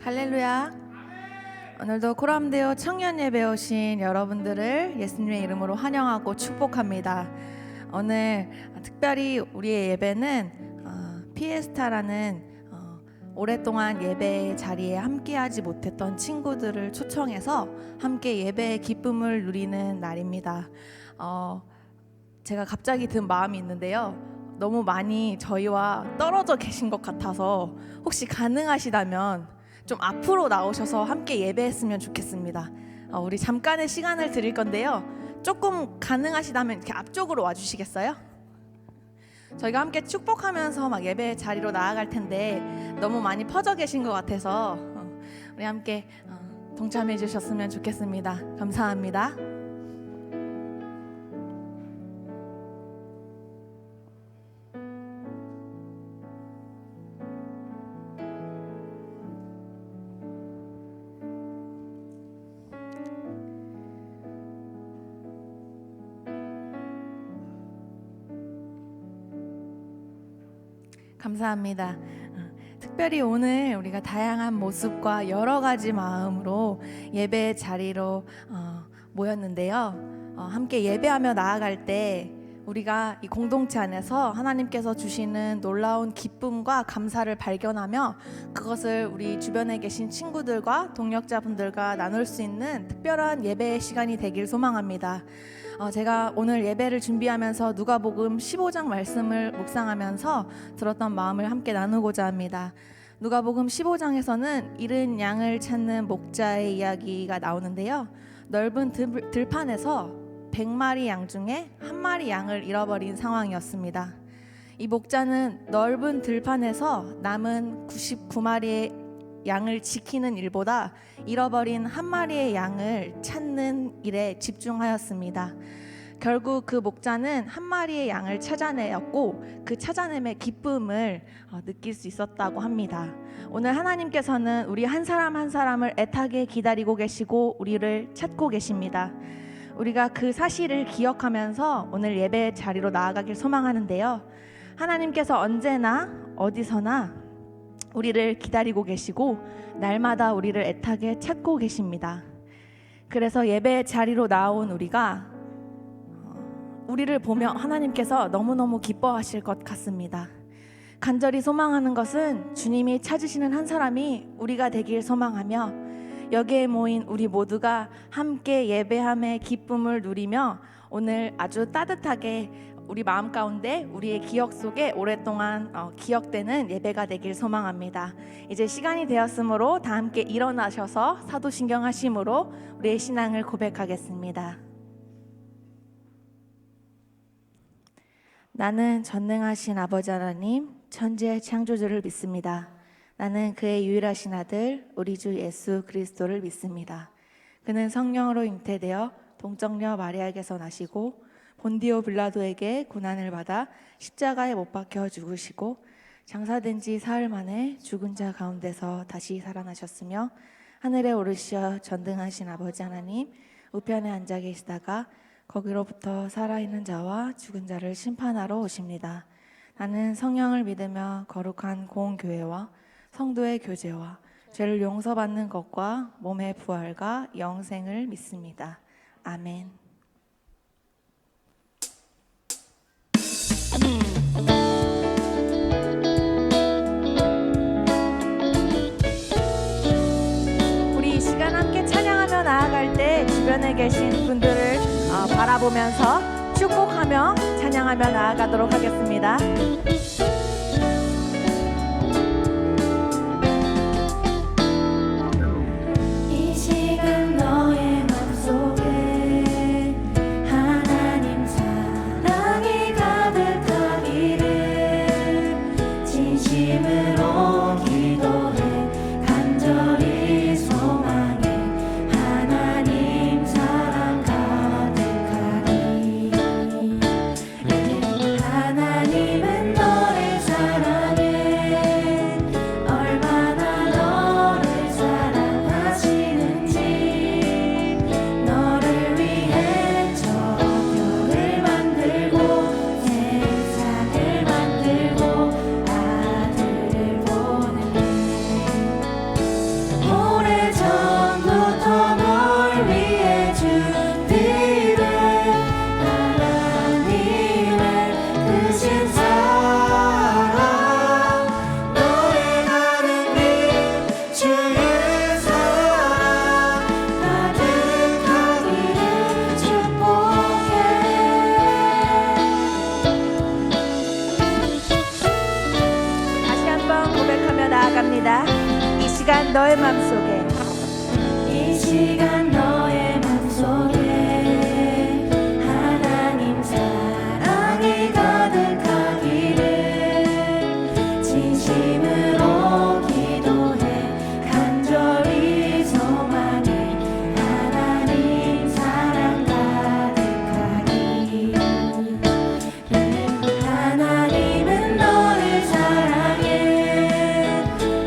할렐루야. 오늘도 코람데오 청년 예배 오신 여러분들을 예수님의 이름으로 환영하고 축복합니다. 오늘 특별히 우리의 예배는 피에스타라는 오랫동안 예배 자리에 함께하지 못했던 친구들을 초청해서 함께 예배의 기쁨을 누리는 날입니다. 제가 갑자기 든 마음이 있는데요. 너무 많이 저희와 떨어져 계신 것 같아서 혹시 가능하시다면 좀 앞으로 나오셔서 함께 예배했으면 좋겠습니다. 우리 잠깐의 시간을 드릴 건데요. 조금 가능하시다면 이렇게 앞쪽으로 와주시겠어요? 저희가 함께 축복하면서 막 예배 자리로 나아갈 텐데 너무 많이 퍼져 계신 것 같아서 우리 함께 동참해 주셨으면 좋겠습니다. 감사합니다. 감사합니다. 특별히 오늘 우리가 다양한 모습과 여러 가지 마음으로 예배 자리로 모였는데요. 함께 예배하며 나아갈 때 우리가 이 공동체 안에서 하나님께서 주시는 놀라운 기쁨과 감사를 발견하며 그것을 우리 주변에 계신 친구들과 동역자분들과 나눌 수 있는 특별한 예배의 시간이 되길 소망합니다. 제가 오늘 예배를 준비하면서 누가복음 15장 말씀을 묵상하면서 들었던 마음을 함께 나누고자 합니다. 누가복음 15장에서는 잃은 양을 찾는 목자의 이야기가 나오는데요. 넓은 들판에서 100마리 양 중에 한 마리 양을 잃어버린 상황이었습니다. 이 목자는 넓은 들판에서 남은 99마리의 양을 지키는 일보다 잃어버린 한 마리의 양을 찾는 일에 집중하였습니다. 결국 그 목자는 한 마리의 양을 찾아내었고 그 찾아냄의 기쁨을 느낄 수 있었다고 합니다. 오늘 하나님께서는 우리 한 사람 한 사람을 애타게 기다리고 계시고 우리를 찾고 계십니다. 우리가 그 사실을 기억하면서 오늘 예배 자리로 나아가길 소망하는데요. 하나님께서 언제나 어디서나 우리를 기다리고 계시고 날마다 우리를 애타게 찾고 계십니다. 그래서 예배 자리로 나온 우리를 보며 하나님께서 너무너무 기뻐하실 것 같습니다. 간절히 소망하는 것은 주님이 찾으시는 한 사람이 우리가 되길 소망하며 여기에 모인 우리 모두가 함께 예배함의 기쁨을 누리며 오늘 아주 따뜻하게 우리 마음 가운데 우리의 기억 속에 오랫동안 기억되는 예배가 되길 소망합니다. 이제 시간이 되었으므로 다 함께 일어나셔서 사도신경 하심으로 우리의 신앙을 고백하겠습니다. 나는 전능하신 아버지 하나님 천지의 창조주를 믿습니다. 나는 그의 유일하신 아들 우리 주 예수 그리스도를 믿습니다. 그는 성령으로 잉태되어 동정녀 마리아에게서 나시고 본디오 빌라도에게 고난을 받아 십자가에 못 박혀 죽으시고 장사된 지 사흘 만에 죽은 자 가운데서 다시 살아나셨으며 하늘에 오르시어 전등하신 아버지 하나님 우편에 앉아 계시다가 거기로부터 살아있는 자와 죽은 자를 심판하러 오십니다. 나는 성령을 믿으며 거룩한 공교회와 성도의 교제와 죄를 용서받는 것과 몸의 부활과 영생을 믿습니다. 아멘. 우리 이 시간 함께 찬양하며 나아갈 때 주변에 계신 분들을 바라보면서 축복하며 찬양하며 나아가도록 하겠습니다. 나아갑니다. 이 시간 너의 맘속에, 이 시간 너의 맘속에 하나님 사랑이 가득하기를 진심으로 기도해 간절히 소망해 하나님 사랑 가득하기를. 하나님은 너를 사랑해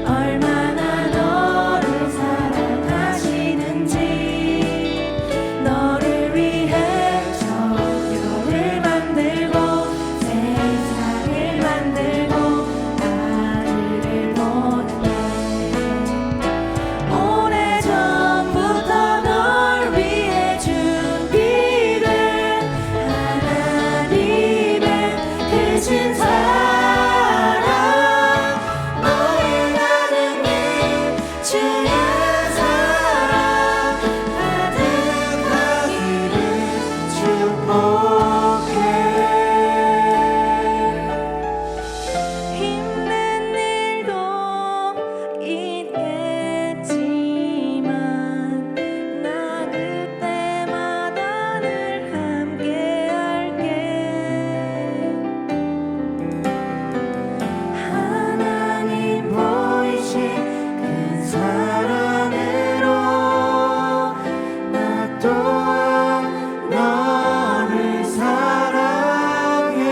얼마나 너를 사랑하시는지 너를 위해 저 별을 만들고 세상을 만들고 아들을 보내 오래전부터 널 위해 준비된 하나님의 크신 사랑 너의 가는 길 주의 사랑 가득하기를 축복해. 힘든 일도 있겠지만 나 그때마다 늘 함께 할게. 하나님 보이신 큰 사랑으로 나 또한 너를 사랑해.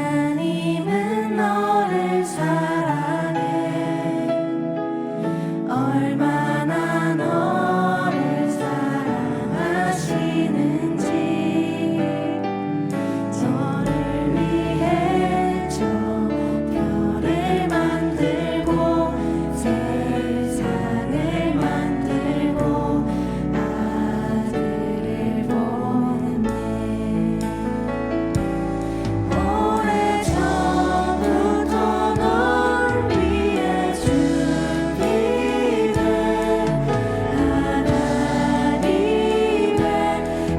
하나님은 너를 사랑해 얼마나 너를 사랑하시는지 너를 위해 저 별을 만들고 세상을 만들고 아들을 보냈네. 오래전부터 널 위해 준비된 하나님의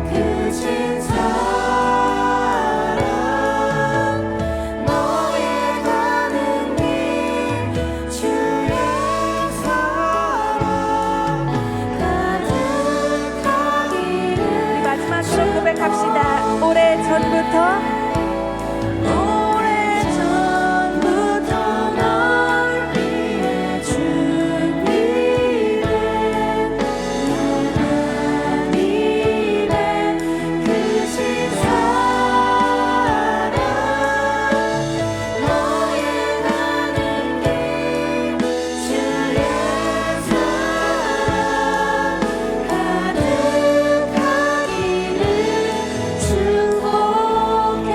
크신 사랑 너의 가는 길 주의 사랑 가득하기를. 우리 마지막으로 고백합시다. 오래전부터 오래전부터 널 위해 준비된 하나님의 크신 사랑 너의 가는 길 주의 사랑 가득하기를 축복해.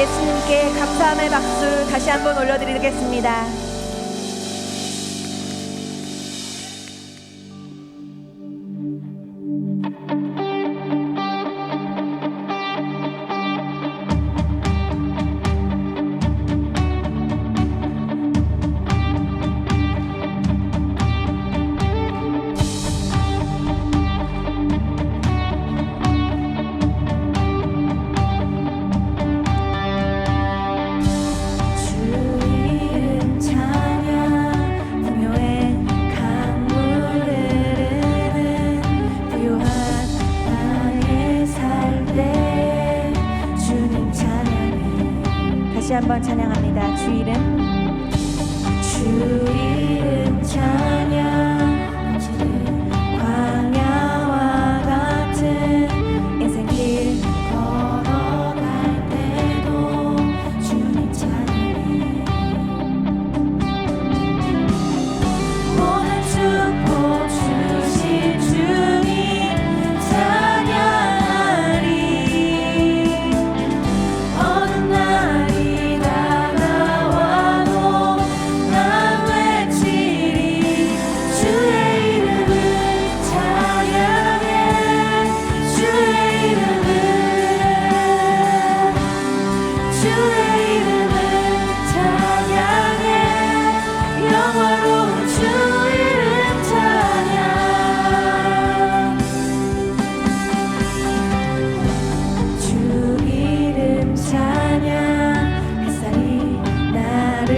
예수님께 감사함의 박수 다시 한번 올려드리겠습니다. 다시 한번 찬양합니다. 주 이름 찬양. 광야와 같은 인생길 걸어갈 때도 주님 찬양해. 모든 축복 주신 주님 찬양하리. 어느 날이 다가와도 난 외치리. 주의 이름을 찬양해. 주의 이름을 찬양해. 영화로운 주 이름 찬양. 주 이름 찬양. 햇살이 나를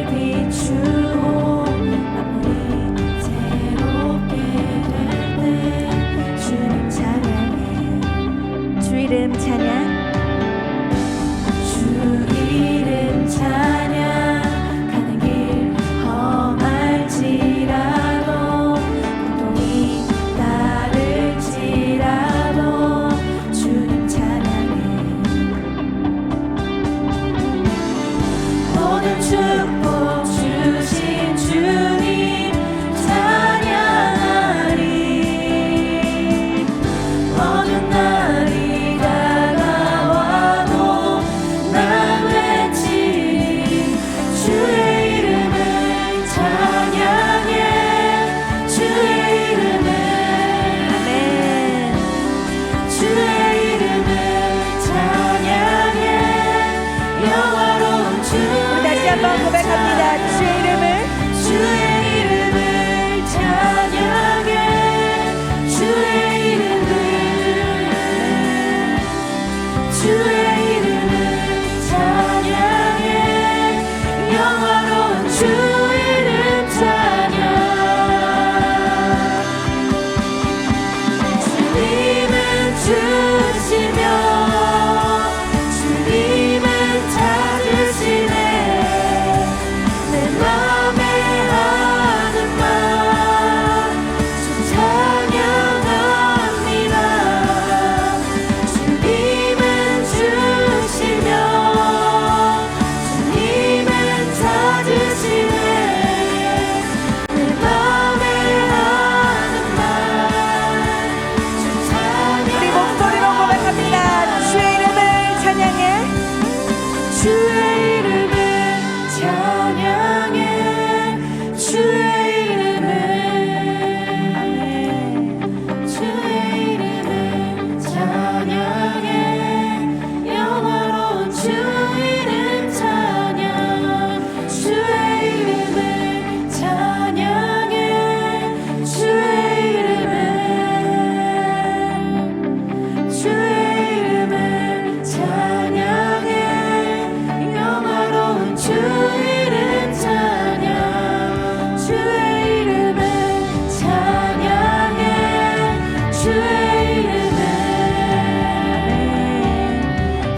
비추고 만물이 새롭게 될 때 주님 찬양해. 주 이름 찬양. 주 이름 찬양. 가는 길 험할지라도 고통이 따를지라도 주님 찬양해. 모든 축복 주신 주님 찬양하리. 어느 날이 다가와도 난 외치리. 주의 이름을 찬양해. 주의 이름을 아멘. 주의 이름을 찬양해. 영화로운 주 다시 한번 고백합니다. 주의 이름을 찬양해. 주의 이름을 찬양해. 영화로운 주 이름 찬양. 주님은 주시며 주님은 찾으시네. 내 맘에 하는 말 주 찬양합니다. 주님은 주시며 주님은 찾으시네. 내 맘에 하는 말 주 찬양. 우리 목소리로 고백합니다. 주의 이름을 찬양해. 주의 이름을 찬양해. 주의 이름을 찬양해. 영화로운 주 이름 찬양. 주의 이름을 찬양해. 주의 이름을 찬양해. 영화로운 주 이름 찬양. 주의 이름을 찬양해.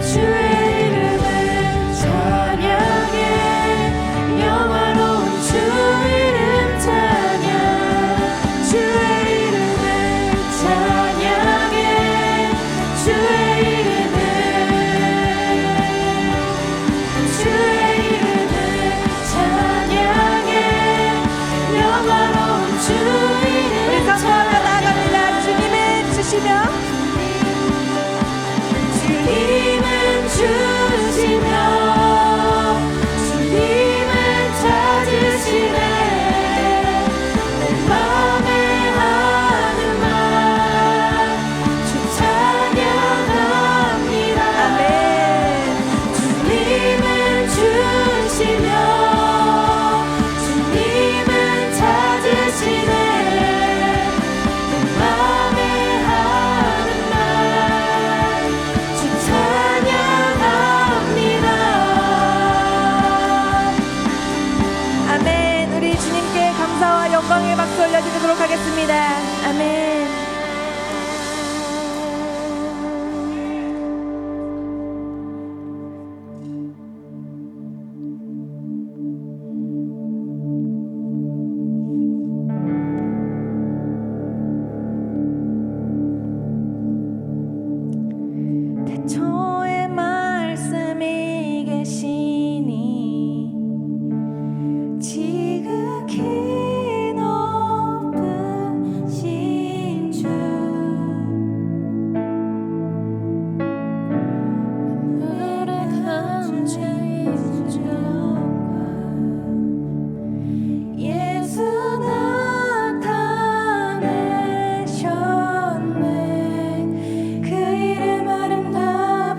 주의 이름을 찬양해. 영화로운 주 이름 찬양. 주의 이름을 찬양해. 주의 이름을 찬양해. 영화로운 주 이름. 우리 성도하며 나아갑니다. 주님은 주시며 주님은 주시며 저의 말씀이 계시니 지극히 높으신 주 물에 감추인 주와 예수 나타내셨네 그 이름 아름다운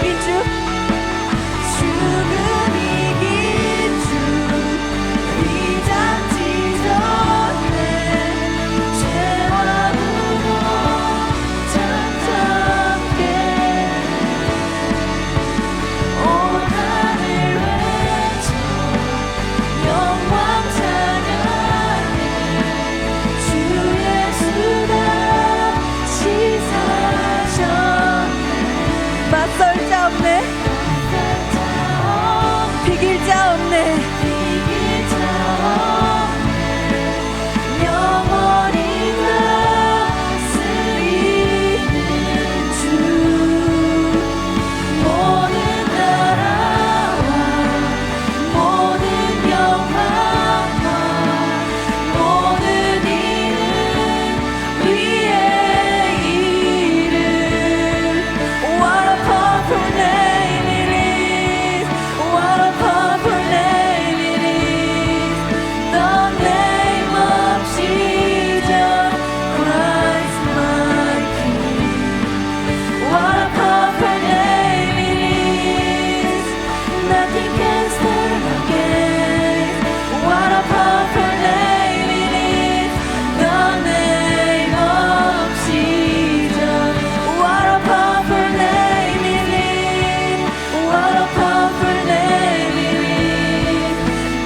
이긴 주, 죽음 이긴 주 위장 찢었네 죄와 무너 잠잠게 온 하늘 외쳐 영광 찬양해 주 예수가 치사하셨네 맞설 자 없네, 비길 자 없네. 이길 자 없네 영원히 다스리는 주 모든 나라와 모든 영광과 모든 이름 위에 이름 What a powerful name it is. What a powerful name it is. The name of Jesus Christ my King. What a powerful name it is. Nothing can stand against. What a powerful name it is. The name of Jesus. What a powerful name it is. What a powerful name it is.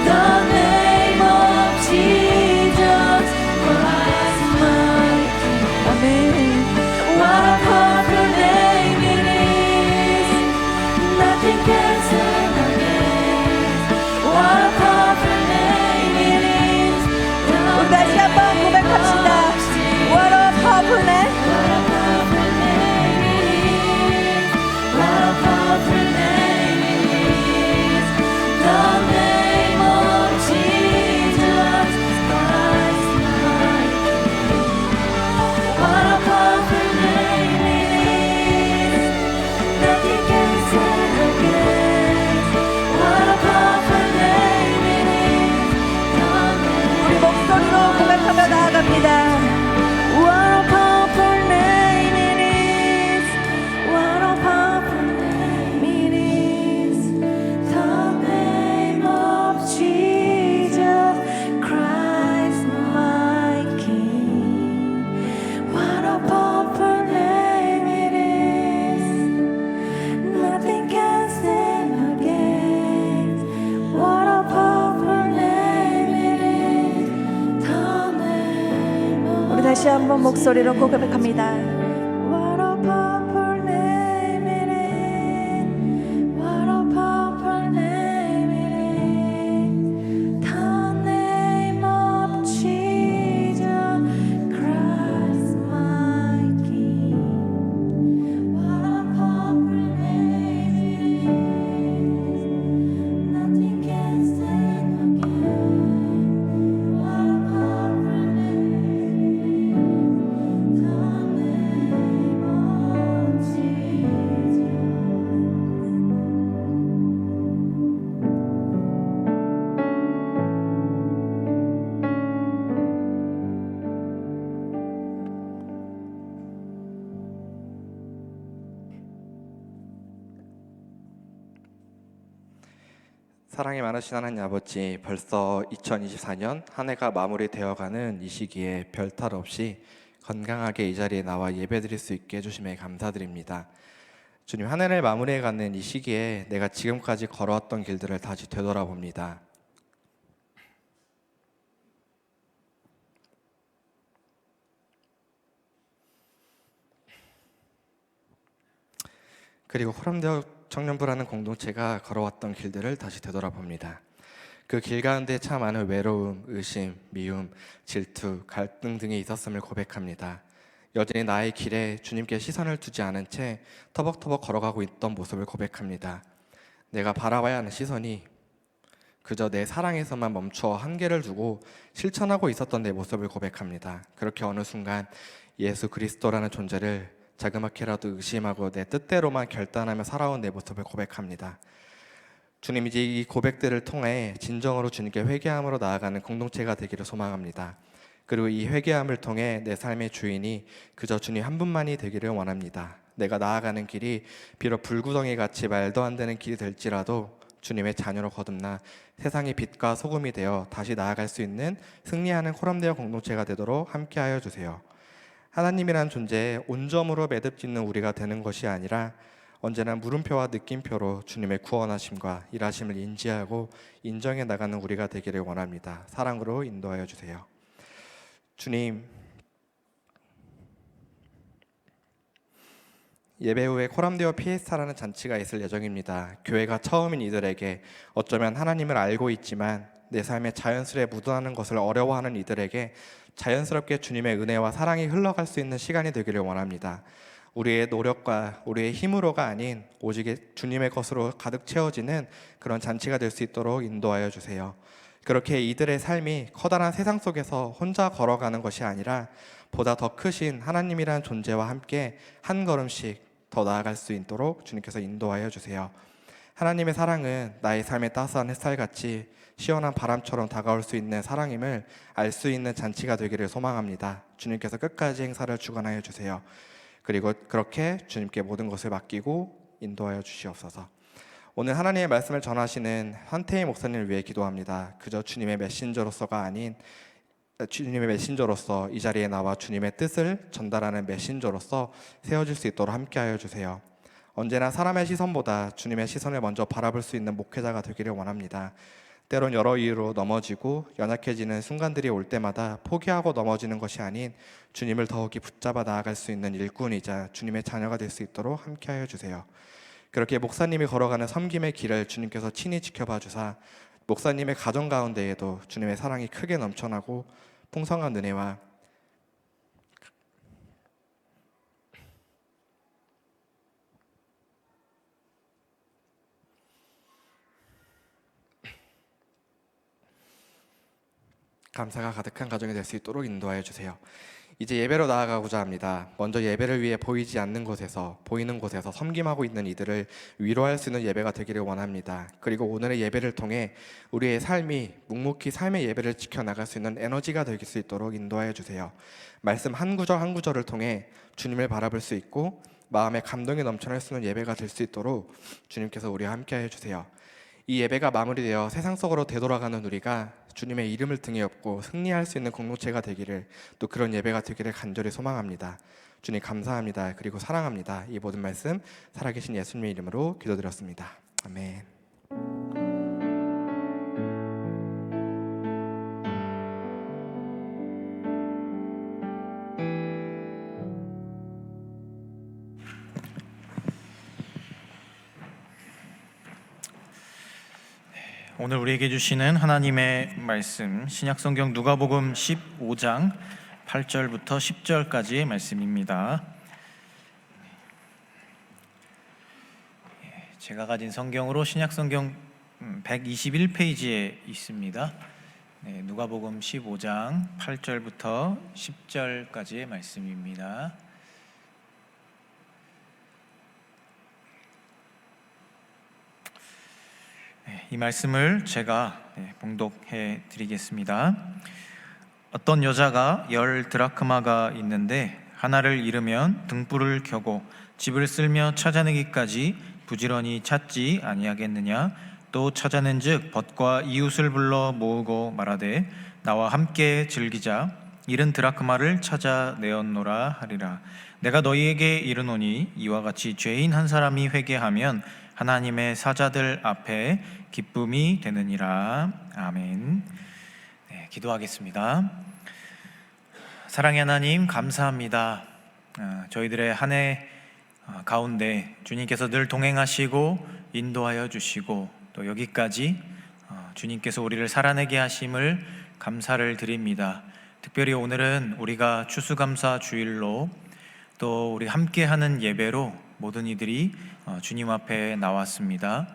The name of Jesus Christ my King. 아멘. What a powerful name it is. Nothing can stand against. What a powerful name it is. The 우리 다시 한번 고백합시다. What a powerful name. What a powerful name it is. What a powerful name it is. The name of Jesus Christ my King. What a powerful name it is. Nothing can stand against. What a powerful name it is. The 우리 name 목소리로 고백하며 나아갑니다. What a powerful name it is. What a powerful name it is. The name of Jesus Christ my King. What a powerful name it is. Nothing can stand against. What a powerful name it is. The name of 우리 다시 한번 목소리로 고백합니다. What a powerful name it is. What a powerful name it is. The name of Jesus Christ my King. What a powerful name it is. Nothing can stand against. What a powerful name it is. The name of 사랑이 많으신 하나님 아버지, 벌써 2024년 한 해가 마무리되어가는 이 시기에 별탈 없이 건강하게 이 자리에 나와 예배드릴 수 있게 해주심에 감사드립니다. 주님, 한 해를 마무리해가는 이 시기에 내가 지금까지 걸어왔던 길들을 다시 되돌아봅니다. 그리고 호람대학 청년부라는 공동체가 걸어왔던 길들을 다시 되돌아봅니다. 그 길 가운데 참 많은 외로움, 의심, 미움, 질투, 갈등 등이 있었음을 고백합니다. 여전히 나의 길에 주님께 시선을 두지 않은 채 터벅터벅 걸어가고 있던 모습을 고백합니다. 내가 바라봐야 하는 시선이 그저 내 사랑에서만 멈춰 한계를 두고 실천하고 있었던 내 모습을 고백합니다. 그렇게 어느 순간 예수 그리스도라는 존재를 자그맣게라도 의심하고 내 뜻대로만 결단하며 살아온 내 모습을 고백합니다. 주님, 이제 이 고백들을 통해 진정으로 주님께 회개함으로 나아가는 공동체가 되기를 소망합니다. 그리고 이 회개함을 통해 내 삶의 주인이 그저 주님 한 분만이 되기를 원합니다. 내가 나아가는 길이 비록 불구덩이 같이 말도 안 되는 길이 될지라도 주님의 자녀로 거듭나 세상의 빛과 소금이 되어 다시 나아갈 수 있는 승리하는 코람데어 공동체가 되도록 함께하여 주세요. 하나님이란 존재에 온점으로 매듭짓는 우리가 되는 것이 아니라 언제나 물음표와 느낌표로 주님의 구원하심과 일하심을 인지하고 인정해 나가는 우리가 되기를 원합니다. 사랑으로 인도하여 주세요. 주님, 예배 후에 코람데어 피에스타라는 잔치가 있을 예정입니다. 교회가 처음인 이들에게, 어쩌면 하나님을 알고 있지만 내 삶에 자연스레 묻어나는 것을 어려워하는 이들에게 자연스럽게 주님의 은혜와 사랑이 흘러갈 수 있는 시간이 되기를 원합니다. 우리의 노력과 우리의 힘으로가 아닌 오직 주님의 것으로 가득 채워지는 그런 잔치가 될 수 있도록 인도하여 주세요. 그렇게 이들의 삶이 커다란 세상 속에서 혼자 걸어가는 것이 아니라 보다 더 크신 하나님이란 존재와 함께 한 걸음씩 더 나아갈 수 있도록 주님께서 인도하여 주세요. 하나님의 사랑은 나의 삶의 따스한 햇살같이 시원한 바람처럼 다가올 수 있는 사랑임을 알 수 있는 잔치가 되기를 소망합니다. 주님께서 끝까지 행사를 주관하여 주세요. 그리고 그렇게 주님께 모든 것을 맡기고 인도하여 주시옵소서. 오늘 하나님의 말씀을 전하시는 한태희 목사님을 위해 기도합니다. 그저 주님의 메신저로서가 아닌 주님의 메신저로서 이 자리에 나와 주님의 뜻을 전달하는 메신저로서 세워질 수 있도록 함께하여 주세요. 언제나 사람의 시선보다 주님의 시선을 먼저 바라볼 수 있는 목회자가 되기를 원합니다. 때론 여러 이유로 넘어지고 연약해지는 순간들이 올 때마다 포기하고 넘어지는 것이 아닌 주님을 더욱이 붙잡아 나아갈 수 있는 일꾼이자 주님의 자녀가 될 수 있도록 함께하여 주세요. 그렇게 목사님이 걸어가는 섬김의 길을 주님께서 친히 지켜봐 주사 목사님의 가정 가운데에도 주님의 사랑이 크게 넘쳐나고 풍성한 은혜와 감사가 가득한 가정이 될 수 있도록 인도하여 주세요. 이제 예배로 나아가고자 합니다. 먼저 예배를 위해 보이지 않는 곳에서, 보이는 곳에서 섬김하고 있는 이들을 위로할 수 있는 예배가 되기를 원합니다. 그리고 오늘의 예배를 통해 우리의 삶이 묵묵히 삶의 예배를 지켜나갈 수 있는 에너지가 될 수 있도록 인도하여 주세요. 말씀 한 구절 한 구절을 통해 주님을 바라볼 수 있고 마음에 감동이 넘쳐날 수 있는 예배가 될 수 있도록 주님께서 우리와 함께하여 주세요. 이 예배가 마무리되어 세상 속으로 되돌아가는 우리가 주님의 이름을 등에 업고 승리할 수 있는 공동체가 되기를, 또 그런 예배가 되기를 간절히 소망합니다. 주님 감사합니다. 그리고 사랑합니다. 이 모든 말씀 살아계신 예수님의 이름으로 기도드렸습니다. 아멘. 오늘 우리에게 주시는 하나님의 말씀, 신약성경 누가복음 15장 8절부터 10절까지의 말씀입니다. 제가 가진 성경으로 신약성경 121페이지에 있습니다. 누가복음 15장 8절부터 10절까지의 말씀입니다. 이 말씀을 제가 봉독해 드리겠습니다. 어떤 여자가 10 드라크마가 있는데 하나를 잃으면 등불을 켜고 집을 쓸며 찾아내기까지 부지런히 찾지 아니하겠느냐? 또 찾아낸즉 벗과 이웃을 불러 모으고 말하되 나와 함께 즐기자. 잃은 드라크마를 찾아내었노라 하리라. 내가 너희에게 이르노니 이와 같이 죄인 한 사람이 회개하면 하나님의 사자들 앞에 기쁨이 되느니라. 아멘. 기도하겠습니다. 사랑의 하나님, 감사합니다. 저희들의 한 해 가운데 주님께서 늘 동행하시고 인도하여 주시고 또 여기까지 주님께서 우리를 살아내게 하심을 감사를 드립니다. 특별히 오늘은 우리가 추수감사 주일로 또 우리 함께하는 예배로 모든 이들이 주님 앞에 나왔습니다.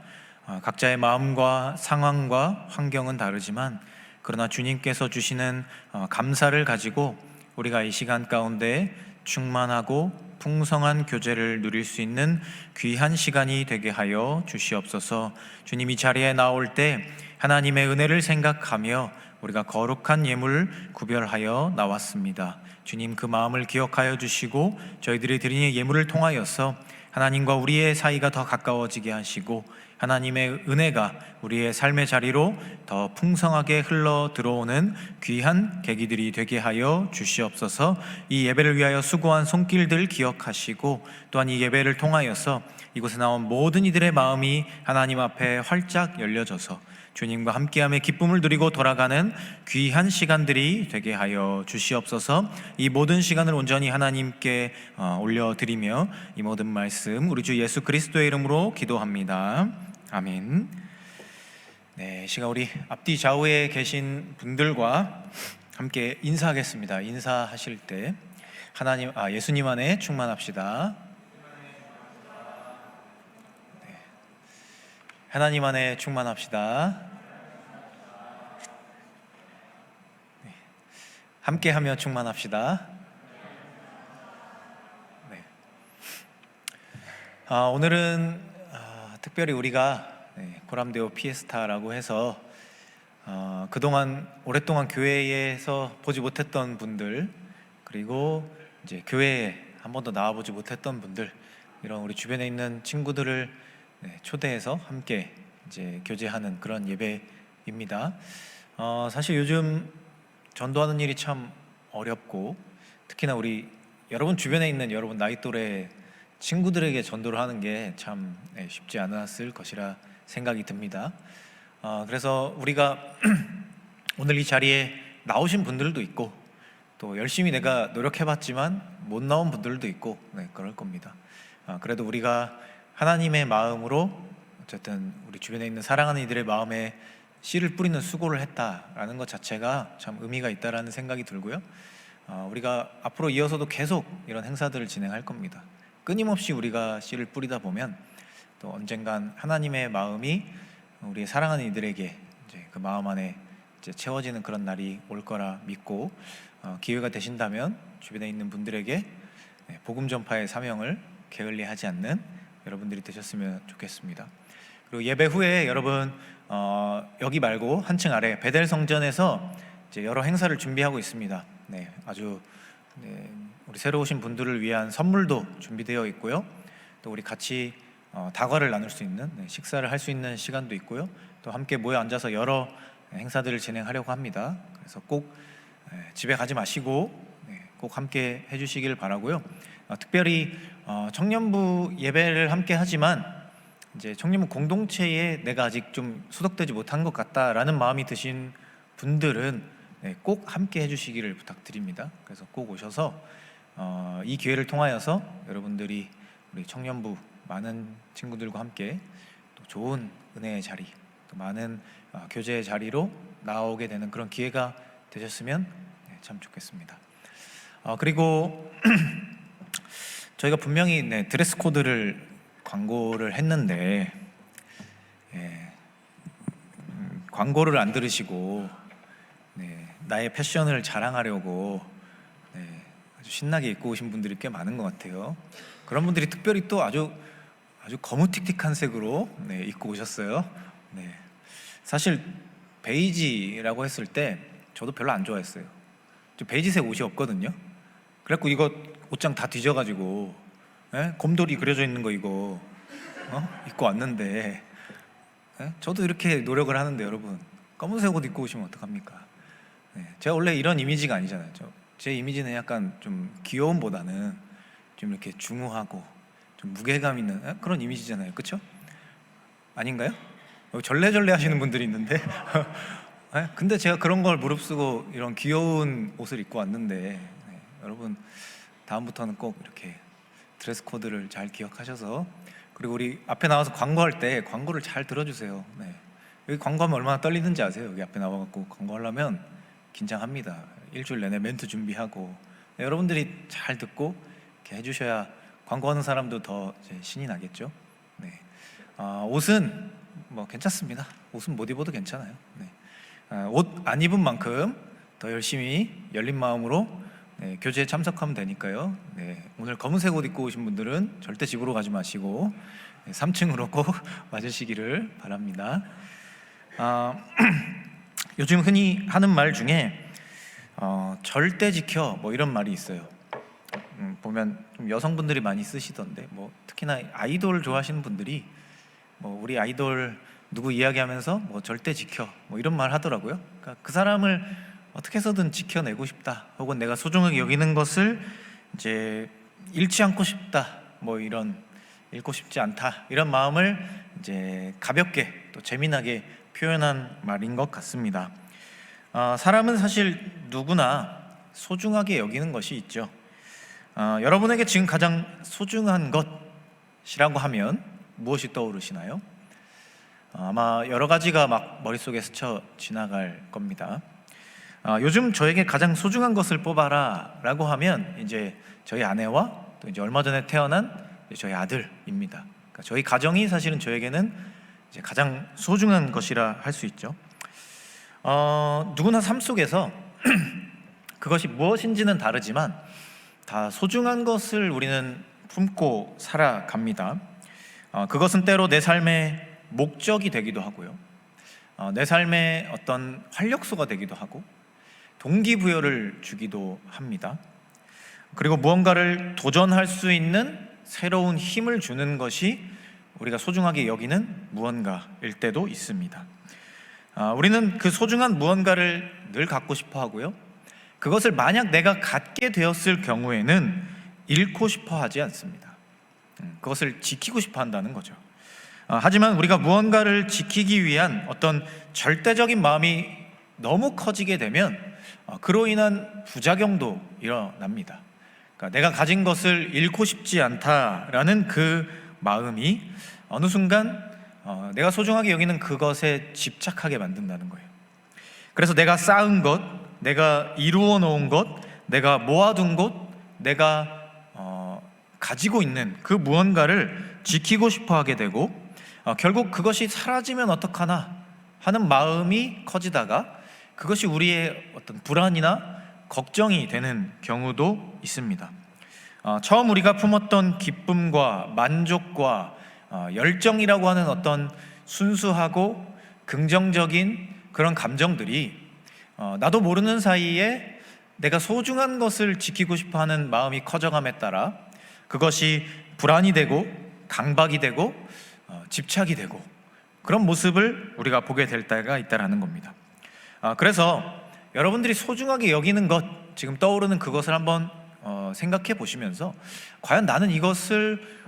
각자의 마음과 상황과 환경은 다르지만 그러나 주님께서 주시는 감사를 가지고 우리가 이 시간 가운데 충만하고 풍성한 교제를 누릴 수 있는 귀한 시간이 되게 하여 주시옵소서. 주님이 자리에 나올 때 하나님의 은혜를 생각하며 우리가 거룩한 예물 구별하여 나왔습니다. 주님 그 마음을 기억하여 주시고 저희들이 드리는 예물을 통하여서 하나님과 우리의 사이가 더 가까워지게 하시고 하나님의 은혜가 우리의 삶의 자리로 더 풍성하게 흘러 들어오는 귀한 계기들이 되게 하여 주시옵소서. 이 예배를 위하여 수고한 손길들 기억하시고 또한 이 예배를 통하여서 이곳에 나온 모든 이들의 마음이 하나님 앞에 활짝 열려져서 주님과 함께함의 기쁨을 누리고 돌아가는 귀한 시간들이 되게 하여 주시옵소서. 이 모든 시간을 온전히 하나님께 올려드리며 이 모든 말씀 우리 주 예수 그리스도의 이름으로 기도합니다. 아멘. 네, 시간 우리 앞뒤 좌우에 계신 분들과 함께 인사하겠습니다. 인사하실 때 예수님 안에 충만합시다. 네, 하나님 안에 충만합시다. 네, 함께하며 충만합시다. 네. 오늘은 특별히 우리가 고람데오 피에스타라고 해서 그동안 오랫동안 교회에서 보지 못했던 분들, 그리고 이제 교회에 한 번도 나와보지 못했던 분들, 이런 우리 주변에 있는 친구들을 초대해서 함께 이제 교제하는 그런 예배입니다. 사실 요즘 전도하는 일이 참 어렵고, 특히나 우리 여러분 주변에 있는 여러분 나이 또래 친구들에게 전도를 하는 게 참 쉽지 않았을 것이라 생각이 듭니다. 그래서 우리가 오늘 이 자리에 나오신 분들도 있고 또 열심히 내가 노력해봤지만 못 나온 분들도 있고 그럴 겁니다. 그래도 우리가 하나님의 마음으로 어쨌든 우리 주변에 있는 사랑하는 이들의 마음에 씨를 뿌리는 수고를 했다라는 것 자체가 참 의미가 있다라는 생각이 들고요. 우리가 앞으로 이어서도 계속 이런 행사들을 진행할 겁니다. 끊임없이 우리가 씨를 뿌리다 보면 또 언젠간 하나님의 마음이 우리의 사랑하는 이들에게 이제 그 마음 안에 이제 채워지는 그런 날이 올 거라 믿고 기회가 되신다면 주변에 있는 분들에게 복음 전파의 사명을 게을리하지 않는 여러분들이 되셨으면 좋겠습니다. 그리고 예배 후에 여러분 여기 말고 한층 아래 베델 성전에서 이제 여러 행사를 준비하고 있습니다. 아주 우리 새로 오신 분들을 위한 선물도 준비되어 있고요. 또 우리 같이 다과를 나눌 수 있는 식사를 할 수 있는 시간도 있고요. 또 함께 모여 앉아서 여러 행사들을 진행하려고 합니다. 그래서 꼭 집에 가지 마시고 꼭 함께 해주시길 바라고요. 특별히 청년부 예배를 함께 하지만 이제 청년부 공동체에 내가 아직 좀 소속되지 못한 것 같다라는 마음이 드신 분들은 꼭 함께 해주시기를 부탁드립니다. 그래서 꼭 오셔서 이 기회를 통하여서 여러분들이 우리 청년부 많은 친구들과 함께 또 좋은 은혜의 자리, 또 많은 교제의 자리로 나오게 되는 그런 기회가 되셨으면 참 좋겠습니다. 그리고 저희가 분명히 드레스 코드를 광고를 했는데 광고를 안 들으시고 나의 패션을 자랑하려고 아주 신나게 입고 오신 분들이 꽤 많은 것 같아요. 그런 분들이 특별히 또 아주 거무틱틱한 색으로 입고 오셨어요. 사실 베이지라고 했을 때 저도 별로 안 좋아했어요. 베이지색 옷이 없거든요. 그래갖고 이거 옷장 다 뒤져가지고 곰돌이 그려져 있는 거 이거 입고 왔는데 저도 이렇게 노력을 하는데 여러분 검은색 옷 입고 오시면 어떡합니까? 제가 원래 이런 이미지가 아니잖아요. 제 이미지는 약간 좀 귀여움보다는 좀 이렇게 중후하고 좀 무게감 있는 그런 이미지잖아요. 그렇죠? 아닌가요? 절레절레 하시는 분들이 있는데 근데 제가 그런 걸 무릅쓰고 이런 귀여운 옷을 입고 왔는데 여러분 다음부터는 꼭 이렇게 드레스 코드를 잘 기억하셔서, 그리고 우리 앞에 나와서 광고할 때 광고를 잘 들어주세요. 여기 광고하면 얼마나 떨리는지 아세요? 여기 앞에 나와갖고 광고하려면 긴장합니다. 일주일 내내 멘트 준비하고 여러분들이 잘 듣고 이렇게 해주셔야 광고하는 사람도 더 이제 신이 나겠죠. 옷은 뭐 괜찮습니다. 옷은 못 입어도 괜찮아요. 옷 안 입은 만큼 더 열심히 열린 마음으로 교제에 참석하면 되니까요. 오늘 검은색 옷 입고 오신 분들은 절대 집으로 가지 마시고 3층으로 꼭 와주시기를 바랍니다. 요즘 흔히 하는 말 중에 절대 지켜 뭐 이런 말이 있어요. 보면 좀 여성분들이 많이 쓰시던데, 뭐 특히나 아이돌 좋아하시는 분들이 뭐 우리 아이돌 누구 이야기하면서 뭐 절대 지켜 뭐 이런 말 하더라고요. 그러니까 그 사람을 어떻게 해서든 지켜내고 싶다, 혹은 내가 소중하게 여기는 것을 이제 잃지 않고 싶다, 뭐 이런 잃고 싶지 않다 이런 마음을 이제 가볍게 또 재미나게 표현한 말인 것 같습니다. 사람은 사실 누구나 소중하게 여기는 것이 있죠. 여러분에게 지금 가장 소중한 것이라고 하면 무엇이 떠오르시나요? 아마 여러 가지가 막 머릿속에 스쳐 지나갈 겁니다. 요즘 저에게 가장 소중한 것을 뽑아라 라고 하면 이제 저희 아내와 또 이제 얼마 전에 태어난 저희 아들입니다. 그러니까 저희 가정이 사실은 저에게는 이제 가장 소중한 것이라 할 수 있죠. 누구나 삶 속에서 그것이 무엇인지는 다르지만 다 소중한 것을 우리는 품고 살아갑니다. 그것은 때로 내 삶의 목적이 되기도 하고요, 내 삶의 어떤 활력소가 되기도 하고 동기부여를 주기도 합니다. 그리고 무언가를 도전할 수 있는 새로운 힘을 주는 것이 우리가 소중하게 여기는 무언가일 때도 있습니다. 우리는 그 소중한 무언가를 늘 갖고 싶어 하고요, 그것을 만약 내가 갖게 되었을 경우에는 잃고 싶어 하지 않습니다. 그것을 지키고 싶어 한다는 거죠. 하지만 우리가 무언가를 지키기 위한 어떤 절대적인 마음이 너무 커지게 되면 그로 인한 부작용도 일어납니다. 그러니까 내가 가진 것을 잃고 싶지 않다라는 그 마음이 어느 순간 내가 소중하게 여기는 그것에 집착하게 만든다는 거예요. 그래서 내가 쌓은 것, 내가 이루어 놓은 것, 내가 모아둔 것, 내가 가지고 있는 그 무언가를 지키고 싶어 하게 되고 결국 그것이 사라지면 어떡하나 하는 마음이 커지다가 그것이 우리의 어떤 불안이나 걱정이 되는 경우도 있습니다. 처음 우리가 품었던 기쁨과 만족과 열정이라고 하는 어떤 순수하고 긍정적인 그런 감정들이 나도 모르는 사이에 내가 소중한 것을 지키고 싶어하는 마음이 커져감에 따라 그것이 불안이 되고 강박이 되고 집착이 되고 그런 모습을 우리가 보게 될 때가 있다라는 겁니다. 그래서 여러분들이 소중하게 여기는 것, 지금 떠오르는 그것을 한번 생각해 보시면서 과연 나는 이것을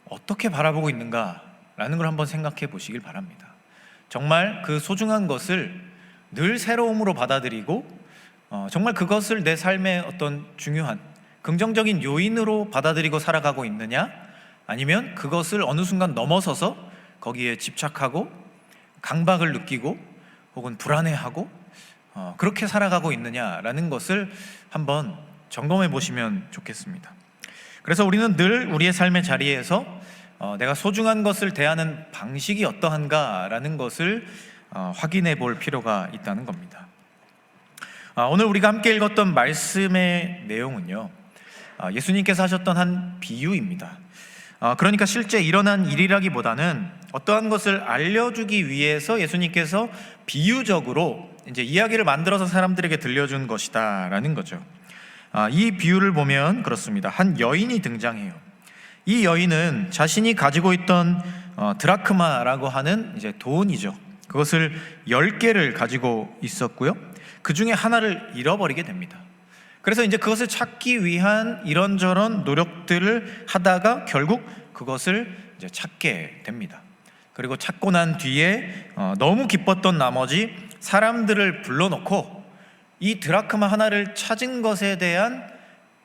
어떻게 바라보고 있는가라는 걸 한번 생각해 보시길 바랍니다. 정말 그 소중한 것을 늘 새로움으로 받아들이고 정말 그것을 내 삶의 어떤 중요한 긍정적인 요인으로 받아들이고 살아가고 있느냐, 아니면 그것을 어느 순간 넘어서서 거기에 집착하고 강박을 느끼고 혹은 불안해하고 그렇게 살아가고 있느냐라는 것을 한번 점검해 보시면 좋겠습니다. 그래서 우리는 늘 우리의 삶의 자리에서 내가 소중한 것을 대하는 방식이 어떠한가라는 것을 확인해 볼 필요가 있다는 겁니다. 오늘 우리가 함께 읽었던 말씀의 내용은요, 예수님께서 하셨던 한 비유입니다. 그러니까 실제 일어난 일이라기보다는 어떠한 것을 알려주기 위해서 예수님께서 비유적으로 이제 이야기를 만들어서 사람들에게 들려준 것이다라는 거죠. 이 비유를 보면 그렇습니다. 한 여인이 등장해요. 이 여인은 자신이 가지고 있던 드라크마라고 하는 이제 돈이죠. 그것을 10개를 가지고 있었고요, 그 중에 하나를 잃어버리게 됩니다. 그래서 이제 그것을 찾기 위한 이런저런 노력들을 하다가 결국 그것을 이제 찾게 됩니다. 그리고 찾고 난 뒤에 너무 기뻤던 나머지 사람들을 불러놓고 이 드라크마 하나를 찾은 것에 대한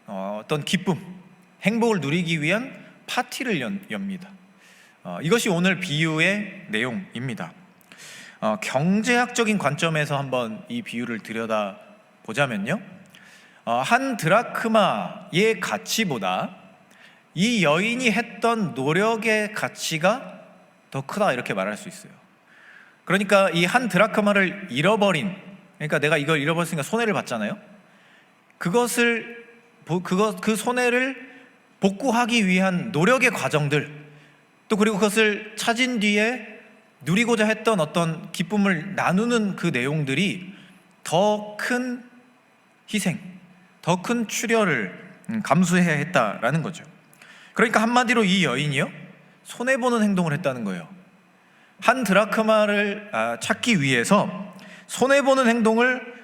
어떤 기쁨, 행복을 누리기 위한 파티를 엽니다. 이것이 오늘 비유의 내용입니다. 경제학적인 관점에서 한번 이 비유를 들여다보자면요, 한 드라크마의 가치보다 이 여인이 했던 노력의 가치가 더 크다, 이렇게 말할 수 있어요. 그러니까 이 한 드라크마를 잃어버린, 그러니까 내가 이걸 잃어버렸으니까 손해를 봤잖아요. 그 손해를 복구하기 위한 노력의 과정들, 또 그리고 그것을 찾은 뒤에 누리고자 했던 어떤 기쁨을 나누는 그 내용들이 더 큰 희생, 더 큰 출혈을 감수해야 했다라는 거죠. 그러니까 한마디로 이 여인이요, 손해보는 행동을 했다는 거예요. 한 드라크마를 찾기 위해서 손해보는 행동을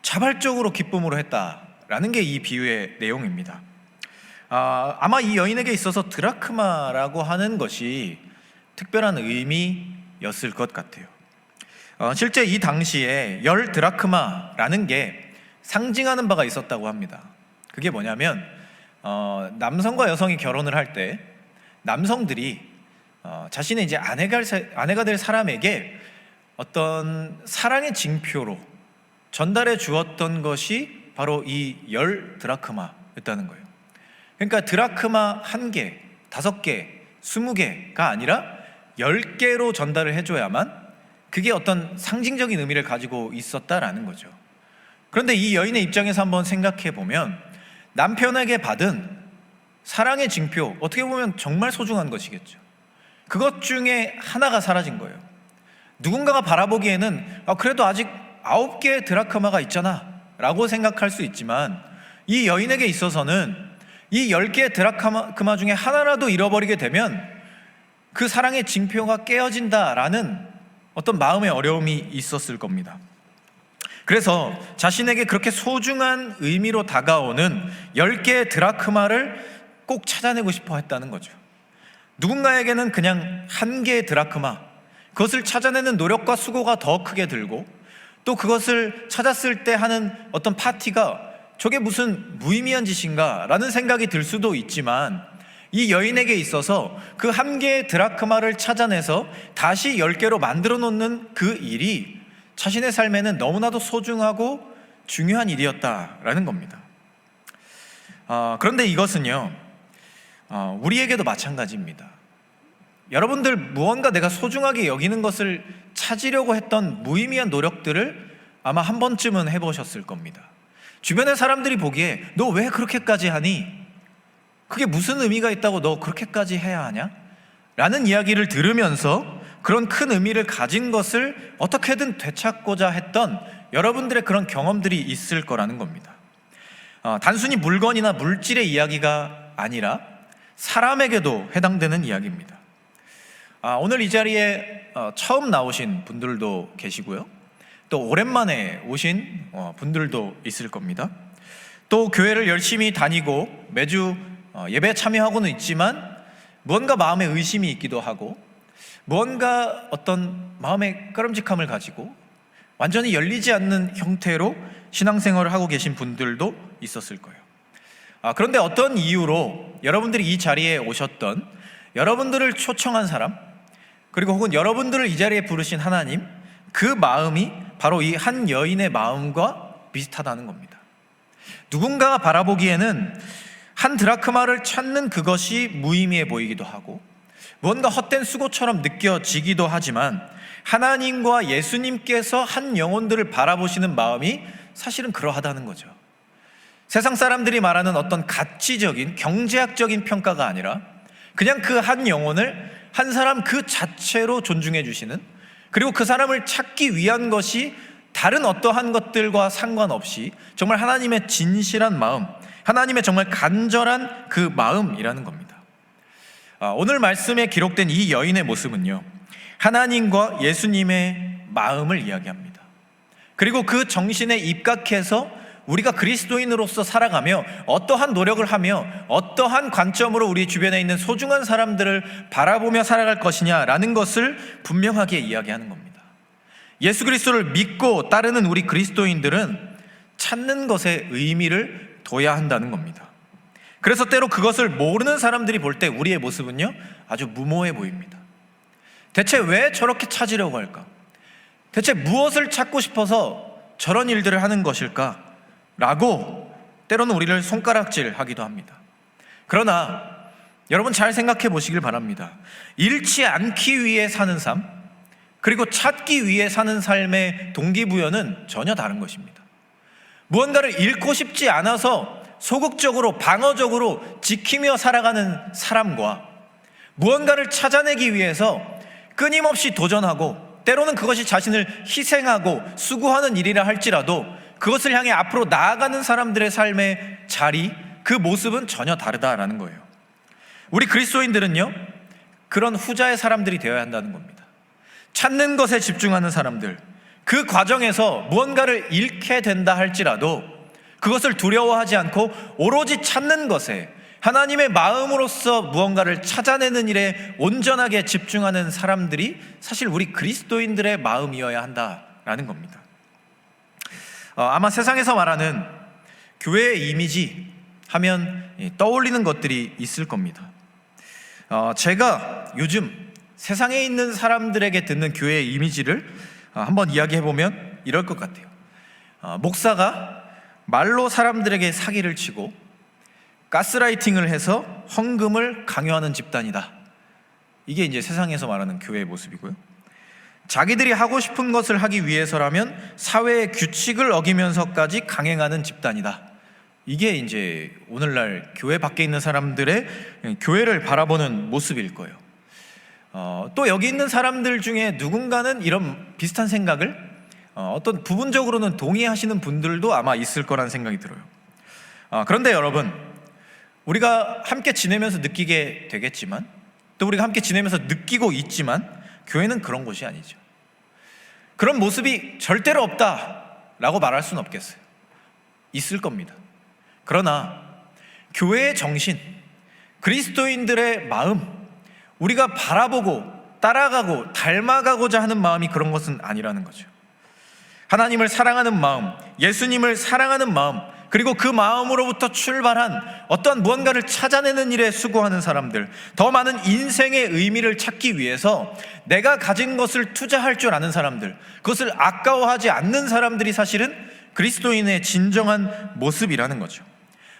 자발적으로 기쁨으로 했다라는 게 이 비유의 내용입니다. 아마 이 여인에게 있어서 드라크마라고 하는 것이 특별한 의미였을 것 같아요. 실제 이 당시에 10드라크마라는 게 상징하는 바가 있었다고 합니다. 그게 뭐냐면 남성과 여성이 결혼을 할 때 남성들이 자신의 이제 아내가 될 사람에게 어떤 사랑의 징표로 전달해 주었던 것이 바로 이 10드라크마였다는 거예요. 그러니까 드라크마 1개, 5개, 20개가 아니라 10개로 전달을 해줘야만 그게 어떤 상징적인 의미를 가지고 있었다라는 거죠. 그런데 이 여인의 입장에서 한번 생각해 보면 남편에게 받은 사랑의 징표, 어떻게 보면 정말 소중한 것이겠죠. 그것 중에 하나가 사라진 거예요. 누군가가 바라보기에는 그래도 아직 9개의 드라크마가 있잖아 라고 생각할 수 있지만, 이 여인에게 있어서는 이 10개의 드라크마 중에 하나라도 잃어버리게 되면 그 사랑의 징표가 깨어진다라는 어떤 마음의 어려움이 있었을 겁니다. 그래서 자신에게 그렇게 소중한 의미로 다가오는 10개의 드라크마를 꼭 찾아내고 싶어 했다는 거죠. 누군가에게는 그냥 1개의 드라크마, 그것을 찾아내는 노력과 수고가 더 크게 들고, 또 그것을 찾았을 때 하는 어떤 파티가 저게 무슨 무의미한 짓인가 라는 생각이 들 수도 있지만, 이 여인에게 있어서 그 1개의 드라크마를 찾아내서 다시 10개로 만들어 놓는 그 일이 자신의 삶에는 너무나도 소중하고 중요한 일이었다라는 겁니다. 그런데 이것은요, 우리에게도 마찬가지입니다. 여러분들 무언가 내가 소중하게 여기는 것을 찾으려고 했던 무의미한 노력들을 아마 한 번쯤은 해보셨을 겁니다. 주변의 사람들이 보기에 너 왜 그렇게까지 하니? 그게 무슨 의미가 있다고 너 그렇게까지 해야 하냐? 라는 이야기를 들으면서 그런 큰 의미를 가진 것을 어떻게든 되찾고자 했던 여러분들의 그런 경험들이 있을 거라는 겁니다. 단순히 물건이나 물질의 이야기가 아니라 사람에게도 해당되는 이야기입니다. 오늘 이 자리에 처음 나오신 분들도 계시고요, 또 오랜만에 오신 분들도 있을 겁니다. 또 교회를 열심히 다니고 매주 예배에 참여하고는 있지만 무언가 마음에 의심이 있기도 하고, 무언가 어떤 마음의 꺼름직함을 가지고 완전히 열리지 않는 형태로 신앙생활을 하고 계신 분들도 있었을 거예요. 그런데 어떤 이유로 여러분들이 이 자리에 오셨던, 여러분들을 초청한 사람, 그리고 혹은 여러분들을 이 자리에 부르신 하나님, 그 마음이 바로 이 한 여인의 마음과 비슷하다는 겁니다. 누군가가 바라보기에는 한 드라크마를 찾는 그것이 무의미해 보이기도 하고 무언가 헛된 수고처럼 느껴지기도 하지만, 하나님과 예수님께서 한 영혼들을 바라보시는 마음이 사실은 그러하다는 거죠. 세상 사람들이 말하는 어떤 가치적인 경제학적인 평가가 아니라 그냥 그 한 영혼을 한 사람 그 자체로 존중해 주시는, 그리고 그 사람을 찾기 위한 것이 다른 어떠한 것들과 상관없이 정말 하나님의 진실한 마음, 하나님의 정말 간절한 그 마음이라는 겁니다. 오늘 말씀에 기록된 이 여인의 모습은요, 하나님과 예수님의 마음을 이야기합니다. 그리고 그 정신에 입각해서 우리가 그리스도인으로서 살아가며 어떠한 노력을 하며 어떠한 관점으로 우리 주변에 있는 소중한 사람들을 바라보며 살아갈 것이냐라는 것을 분명하게 이야기하는 겁니다. 예수 그리스도를 믿고 따르는 우리 그리스도인들은 찾는 것에 의미를 둬야 한다는 겁니다. 그래서 때로 그것을 모르는 사람들이 볼 때 우리의 모습은요, 아주 무모해 보입니다. 대체 왜 저렇게 찾으려고 할까? 대체 무엇을 찾고 싶어서 저런 일들을 하는 것일까? 라고 때로는 우리를 손가락질하기도 합니다. 그러나 여러분 잘 생각해 보시길 바랍니다. 잃지 않기 위해 사는 삶, 그리고 찾기 위해 사는 삶의 동기부여는 전혀 다른 것입니다. 무언가를 잃고 싶지 않아서 소극적으로 방어적으로 지키며 살아가는 사람과 무언가를 찾아내기 위해서 끊임없이 도전하고 때로는 그것이 자신을 희생하고 수고하는 일이라 할지라도 그것을 향해 앞으로 나아가는 사람들의 삶의 자리, 그 모습은 전혀 다르다라는 거예요. 우리 그리스도인들은요, 그런 후자의 사람들이 되어야 한다는 겁니다. 찾는 것에 집중하는 사람들, 그 과정에서 무언가를 잃게 된다 할지라도 그것을 두려워하지 않고 오로지 찾는 것에, 하나님의 마음으로서 무언가를 찾아내는 일에 온전하게 집중하는 사람들이 사실 우리 그리스도인들의 마음이어야 한다라는 겁니다. 아마 세상에서 말하는 교회의 이미지 하면 떠올리는 것들이 있을 겁니다. 제가 요즘 세상에 있는 사람들에게 듣는 교회의 이미지를 한번 이야기해보면 이럴 것 같아요. 목사가 말로 사람들에게 사기를 치고 가스라이팅을 해서 헌금을 강요하는 집단이다. 이게 이제 세상에서 말하는 교회의 모습이고요. 자기들이 하고 싶은 것을 하기 위해서라면 사회의 규칙을 어기면서까지 강행하는 집단이다. 이게 이제 오늘날 교회 밖에 있는 사람들의 교회를 바라보는 모습일 거예요. 또 여기 있는 사람들 중에 누군가는 이런 비슷한 생각을 어떤 부분적으로는 동의하시는 분들도 아마 있을 거란 생각이 들어요. 그런데 여러분, 우리가 함께 지내면서 느끼게 되겠지만, 또 우리가 함께 지내면서 느끼고 있지만, 교회는 그런 곳이 아니죠. 그런 모습이 절대로 없다라고 말할 수는 없겠어요. 있을 겁니다. 그러나 교회의 정신, 그리스도인들의 마음, 우리가 바라보고 따라가고 닮아가고자 하는 마음이 그런 것은 아니라는 거죠. 하나님을 사랑하는 마음, 예수님을 사랑하는 마음, 그리고 그 마음으로부터 출발한 어떠한 무언가를 찾아내는 일에 수고하는 사람들, 더 많은 인생의 의미를 찾기 위해서 내가 가진 것을 투자할 줄 아는 사람들, 그것을 아까워하지 않는 사람들이 사실은 그리스도인의 진정한 모습이라는 거죠.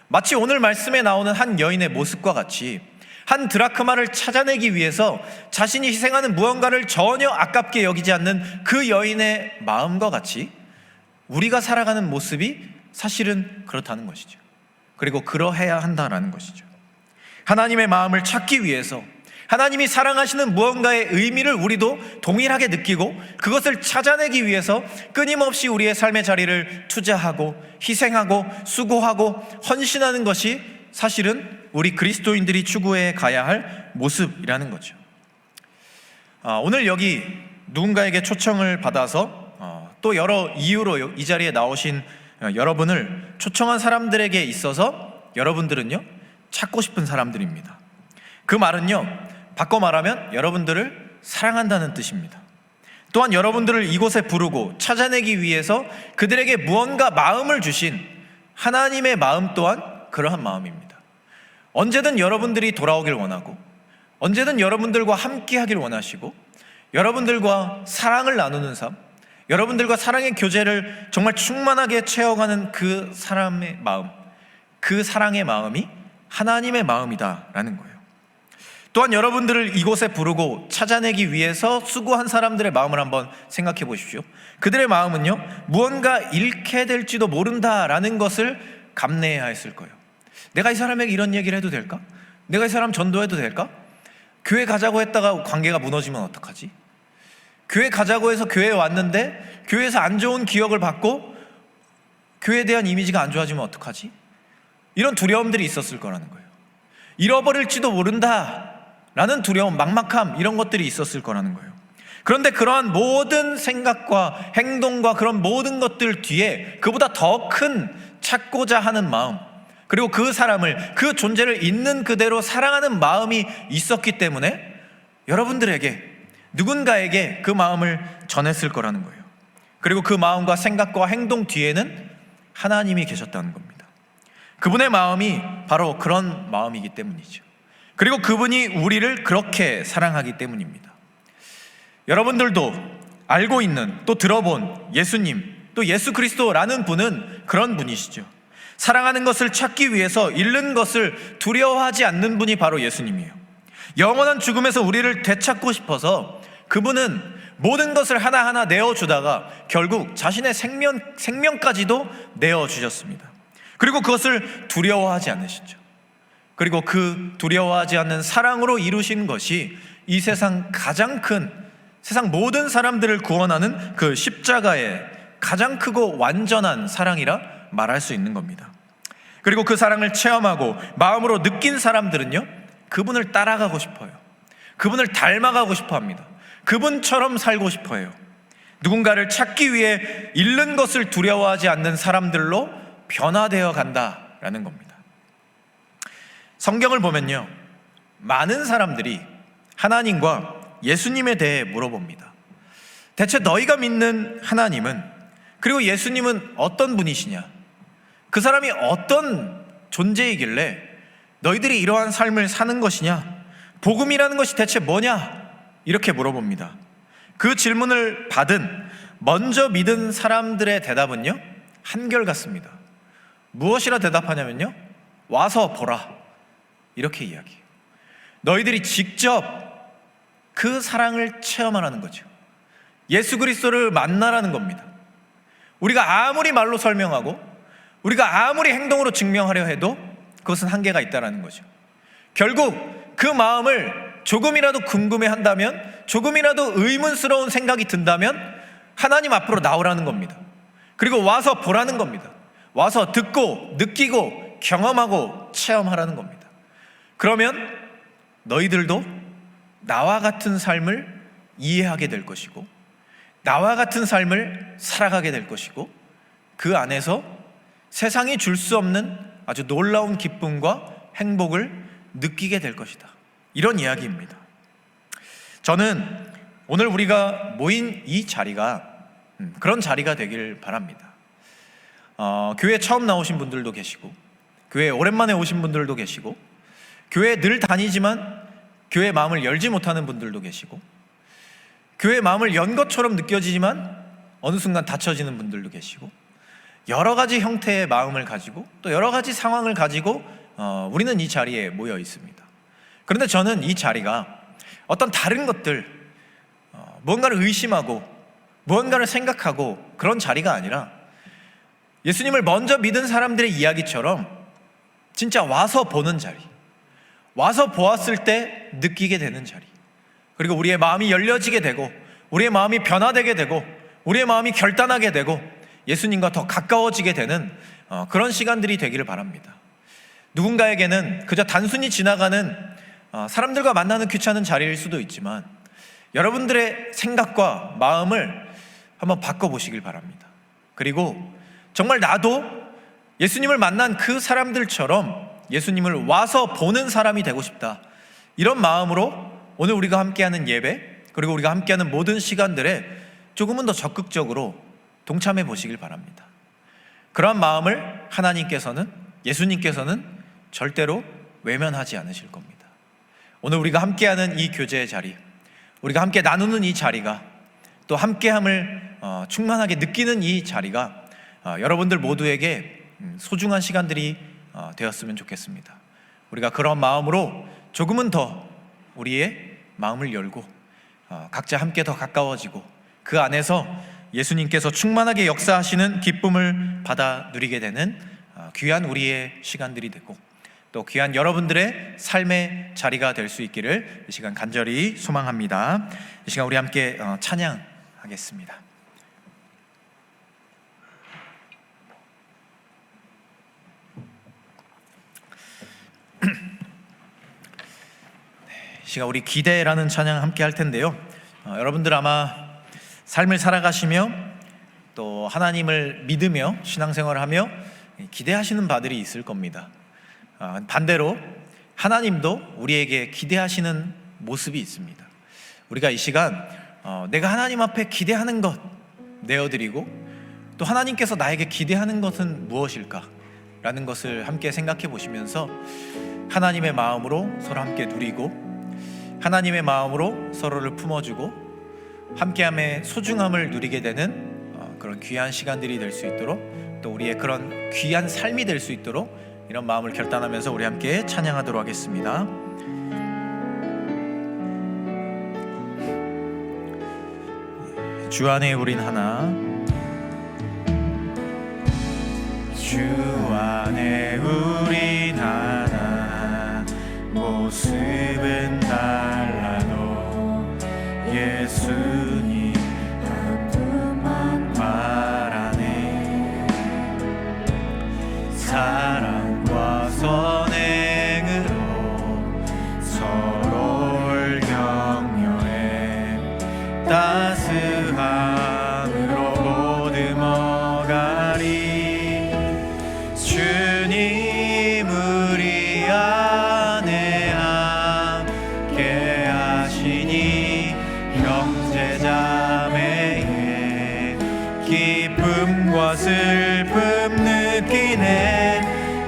마치 오늘 말씀에 나오는 한 여인의 모습과 같이 한 드라크마를 찾아내기 위해서 자신이 희생하는 무언가를 전혀 아깝게 여기지 않는 그 여인의 마음과 같이 우리가 살아가는 모습이 사실은 그렇다는 것이죠. 그리고 그러해야 한다라는 것이죠. 하나님의 마음을 찾기 위해서 하나님이 사랑하시는 무언가의 의미를 우리도 동일하게 느끼고 그것을 찾아내기 위해서 끊임없이 우리의 삶의 자리를 투자하고 희생하고 수고하고 헌신하는 것이 사실은 우리 그리스도인들이 추구해 가야 할 모습이라는 거죠. 오늘 여기 누군가에게 초청을 받아서 또 여러 이유로 이 자리에 나오신 여러분을 초청한 사람들에게 있어서 여러분들은요, 찾고 싶은 사람들입니다. 그 말은요, 바꿔 말하면 여러분들을 사랑한다는 뜻입니다. 또한 여러분들을 이곳에 부르고 찾아내기 위해서 그들에게 무언가 마음을 주신 하나님의 마음 또한 그러한 마음입니다. 언제든 여러분들이 돌아오길 원하고, 언제든 여러분들과 함께 하길 원하시고, 여러분들과 사랑을 나누는 삶, 여러분들과 사랑의 교제를 정말 충만하게 채워가는 그 사람의 마음, 그 사랑의 마음이 하나님의 마음이다라는 거예요. 또한 여러분들을 이곳에 부르고 찾아내기 위해서 수고한 사람들의 마음을 한번 생각해 보십시오. 그들의 마음은요, 무언가 잃게 될지도 모른다라는 것을 감내해야 했을 거예요. 내가 이 사람에게 이런 얘기를 해도 될까? 내가 이 사람 전도해도 될까? 교회 가자고 했다가 관계가 무너지면 어떡하지? 교회 가자고 해서 교회에 왔는데 교회에서 안 좋은 기억을 받고 교회에 대한 이미지가 안 좋아지면 어떡하지? 이런 두려움들이 있었을 거라는 거예요. 잃어버릴지도 모른다라는 두려움, 막막함, 이런 것들이 있었을 거라는 거예요. 그런데 그러한 모든 생각과 행동과 그런 모든 것들 뒤에 그보다 더 큰 찾고자 하는 마음, 그리고 그 사람을, 그 존재를 있는 그대로 사랑하는 마음이 있었기 때문에 여러분들에게, 누군가에게 그 마음을 전했을 거라는 거예요. 그리고 그 마음과 생각과 행동 뒤에는 하나님이 계셨다는 겁니다. 그분의 마음이 바로 그런 마음이기 때문이죠. 그리고 그분이 우리를 그렇게 사랑하기 때문입니다. 여러분들도 알고 있는, 또 들어본 예수님, 또 예수 그리스도라는 분은 그런 분이시죠. 사랑하는 것을 찾기 위해서 잃는 것을 두려워하지 않는 분이 바로 예수님이에요. 영원한 죽음에서 우리를 되찾고 싶어서 그분은 모든 것을 하나하나 내어주다가 결국 자신의 생명까지도 내어주셨습니다. 그리고 그것을 두려워하지 않으시죠. 그리고 그 두려워하지 않는 사랑으로 이루신 것이 이 세상 가장 큰, 세상 모든 사람들을 구원하는 그 십자가의 가장 크고 완전한 사랑이라 말할 수 있는 겁니다. 그리고 그 사랑을 체험하고 마음으로 느낀 사람들은요, 그분을 따라가고 싶어요. 그분을 닮아가고 싶어 합니다. 그분처럼 살고 싶어 해요. 누군가를 찾기 위해 잃는 것을 두려워하지 않는 사람들로 변화되어 간다라는 겁니다. 성경을 보면요, 많은 사람들이 하나님과 예수님에 대해 물어봅니다. 대체 너희가 믿는 하나님은, 그리고 예수님은 어떤 분이시냐? 그 사람이 어떤 존재이길래 너희들이 이러한 삶을 사는 것이냐? 복음이라는 것이 대체 뭐냐? 이렇게 물어봅니다. 그 질문을 받은 먼저 믿은 사람들의 대답은요, 한결같습니다. 무엇이라 대답하냐면요, 와서 보라, 이렇게 이야기해요. 너희들이 직접 그 사랑을 체험하라는 거죠. 예수 그리스도를 만나라는 겁니다. 우리가 아무리 말로 설명하고 우리가 아무리 행동으로 증명하려 해도 그것은 한계가 있다는 거죠. 결국 그 마음을 조금이라도 궁금해한다면, 조금이라도 의문스러운 생각이 든다면 하나님 앞으로 나오라는 겁니다. 그리고 와서 보라는 겁니다. 와서 듣고 느끼고 경험하고 체험하라는 겁니다. 그러면 너희들도 나와 같은 삶을 이해하게 될 것이고, 나와 같은 삶을 살아가게 될 것이고, 그 안에서 세상이 줄 수 없는 아주 놀라운 기쁨과 행복을 느끼게 될 것이다. 이런 이야기입니다. 저는 오늘 우리가 모인 이 자리가 그런 자리가 되길 바랍니다. 교회 처음 나오신 분들도 계시고, 교회 오랜만에 오신 분들도 계시고, 교회 늘 다니지만 교회 마음을 열지 못하는 분들도 계시고, 교회 마음을 연 것처럼 느껴지지만 어느 순간 닫혀지는 분들도 계시고, 여러 가지 형태의 마음을 가지고 또 여러 가지 상황을 가지고 우리는 이 자리에 모여 있습니다. 그런데 저는 이 자리가 어떤 다른 것들, 무언가를 의심하고 무언가를 생각하고 그런 자리가 아니라 예수님을 먼저 믿은 사람들의 이야기처럼 진짜 와서 보는 자리, 와서 보았을 때 느끼게 되는 자리, 그리고 우리의 마음이 열려지게 되고 우리의 마음이 변화되게 되고 우리의 마음이 결단하게 되고 예수님과 더 가까워지게 되는 그런 시간들이 되기를 바랍니다. 누군가에게는 그저 단순히 지나가는 사람들과 만나는 귀찮은 자리일 수도 있지만 여러분들의 생각과 마음을 한번 바꿔보시길 바랍니다. 그리고 정말 나도 예수님을 만난 그 사람들처럼 예수님을 와서 보는 사람이 되고 싶다, 이런 마음으로 오늘 우리가 함께하는 예배, 그리고 우리가 함께하는 모든 시간들에 조금은 더 적극적으로 동참해 보시길 바랍니다. 그러한 마음을 하나님께서는, 예수님께서는 절대로 외면하지 않으실 겁니다. 오늘 우리가 함께하는 이 교제의 자리, 우리가 함께 나누는 이 자리가, 또 함께함을 충만하게 느끼는 이 자리가 여러분들 모두에게 소중한 시간들이 되었으면 좋겠습니다. 우리가 그런 마음으로 조금은 더 우리의 마음을 열고 각자 함께 더 가까워지고 그 안에서 예수님께서 충만하게 역사하시는 기쁨을 받아 누리게 되는 귀한 우리의 시간들이 되고 또 귀한 여러분들의 삶의 자리가 될 수 있기를 이 시간 간절히 소망합니다. 이 시간 우리 함께 찬양하겠습니다. 이 시간 우리 기대라는 찬양 함께 할 텐데요. 여러분들 아마 삶을 살아가시며 또 하나님을 믿으며 신앙생활을 하며 기대하시는 바들이 있을 겁니다. 반대로 하나님도 우리에게 기대하시는 모습이 있습니다. 우리가 이 시간 내가 하나님 앞에 기대하는 것 내어드리고 또 하나님께서 나에게 기대하는 것은 무엇일까? 라는 것을 함께 생각해 보시면서 하나님의 마음으로 서로 함께 누리고 하나님의 마음으로 서로를 품어주고 함께함의 소중함을 누리게 되는 그런 귀한 시간들이 될 수 있도록 또 우리의 그런 귀한 삶이 될 수 있도록 이런 마음을 결단하면서 우리 함께 찬양하도록 하겠습니다. 주 안에 우린 하나, 주 안에 우린 하나, 모습은 달라도 예수님 한 분만 바라. 따스함으로 보듬어가리. 주님 우리 안에 함께 하시니 형제자매의 기쁨과 슬픔 느끼네.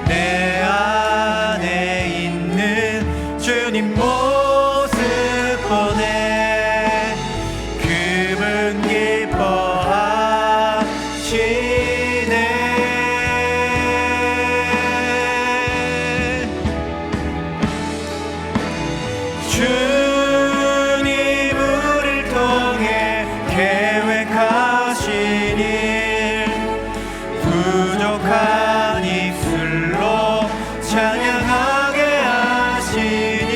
내 안에 있는 주님 모습 보네. 그분 기뻐하시네. 주님 우리를 통해 계획하신 일, 부족한 입술로 찬양하게 하시니.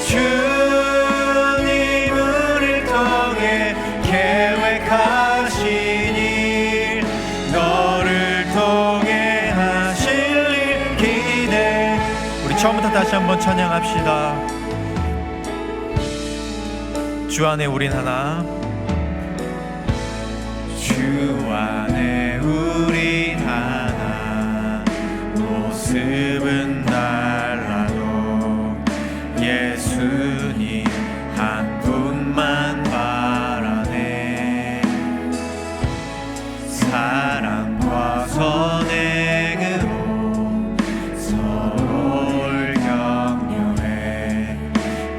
주님 우리를 통해 계획하신 일, 너를 통해 하실 일 기대. 우리 처음부터 다시 한번 찬양합시다. 주 안에 우린 하나, 주 안에 우린 하나. 모습은 달라도 예수님 한 분만 바라네. 사랑과 선행으로 서로를 격려해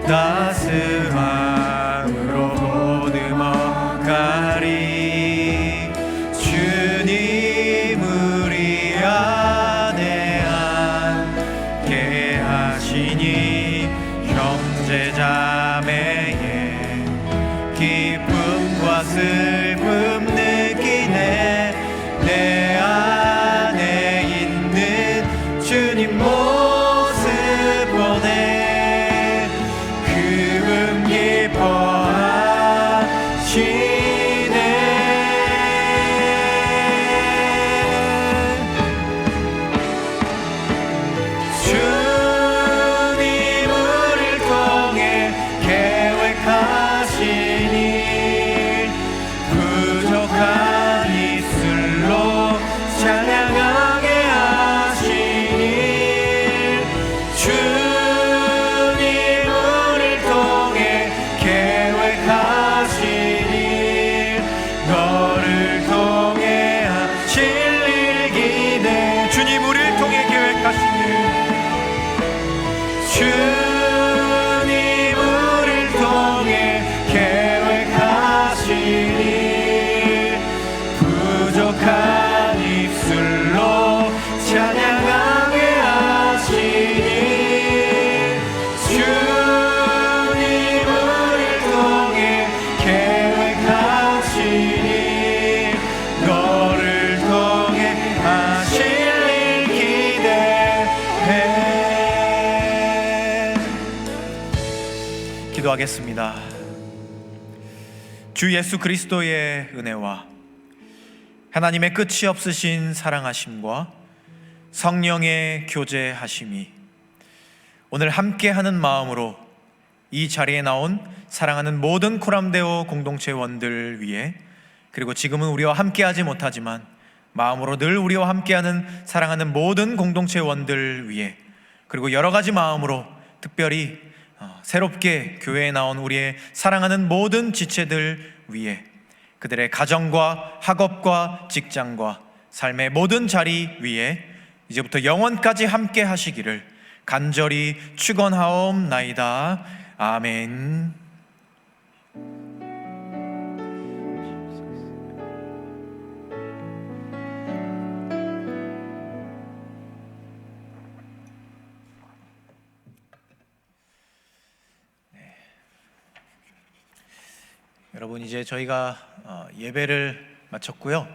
따스함으로 보듬어가리. 주님 우리 안에 함께 하시니 형제자매의 기쁨과 슬픔 느끼네. 내 안에 있는 주님 모습 보네. 그분 기뻐하시네. 주님 우리를 통해 계획하신 일, 부족한 입술로 찬양하게 하시니. 주님 우리를 통해 계획하신 일, 너를 통해 하실 일 기대. 주님 우리를 통해 계획하신 일, 주님 우리를 통해 계획하신 일, 부족한 입술로 찬양하게 하시니. 주님 우리를 통해 계획하신 일, 너를 통해 하실 일 기대해. 기도하겠습니다. 주 예수 그리스도의 은혜와 하나님의 끝이 없으신 사랑하심과 성령의 교제하심이 오늘 함께하는 마음으로 이 자리에 나온 사랑하는 모든 코람데오 공동체원들 위해, 그리고 지금은 우리와 함께하지 못하지만 마음으로 늘 우리와 함께하는 사랑하는 모든 공동체원들 위해, 그리고 여러 가지 마음으로 특별히 새롭게 교회에 나온 우리의 사랑하는 모든 지체들 위해, 그들의 가정과 학업과 직장과 삶의 모든 자리 위에 이제부터 영원까지 함께 하시기를 간절히 축원하옵나이다. 아멘. 여러분, 이제 저희가 예배를 마쳤고요.